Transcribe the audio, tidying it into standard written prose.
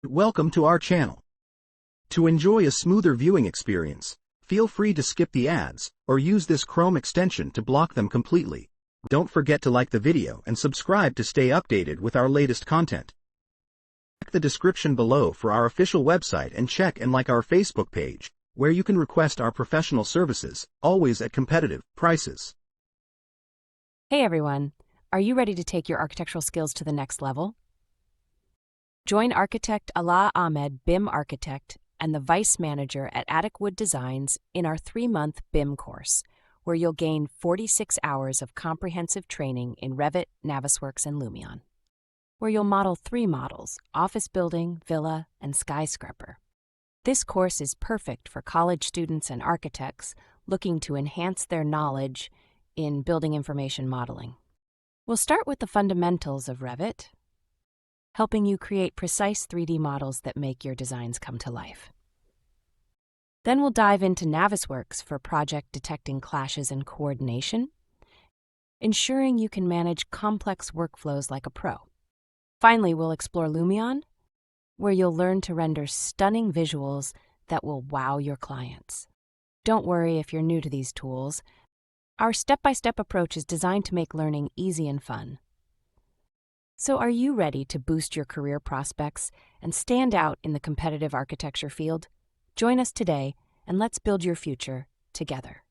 Welcome to our channel. To enjoy a smoother viewing experience, feel free to skip the ads, or use this Chrome extension to block them completely. Don't forget to like the video and subscribe to stay updated with our latest content. Check the description below for our official website and check and like our Facebook page, where you can request our professional services, always at competitive prices. Hey everyone, are you ready to take your architectural skills to the next level? Join architect Ala Ahmed, BIM architect, and the vice manager at Attic Wood Designs in our 3-month BIM course, where you'll gain 46 hours of comprehensive training in Revit, Navisworks, and Lumion, where you'll model 3 models: office building, villa, and skyscraper. This course is perfect for college students and architects looking to enhance their knowledge in building information modeling. We'll start with the fundamentals of Revit, helping you create precise 3D models that make your designs come to life. Then we'll dive into Navisworks for project detecting clashes and coordination, ensuring you can manage complex workflows like a pro. Finally, we'll explore Lumion, where you'll learn to render stunning visuals that will wow your clients. Don't worry if you're new to these tools. Our step-by-step approach is designed to make learning easy and fun. So are you ready to boost your career prospects and stand out in the competitive architecture field? Join us today and let's build your future together.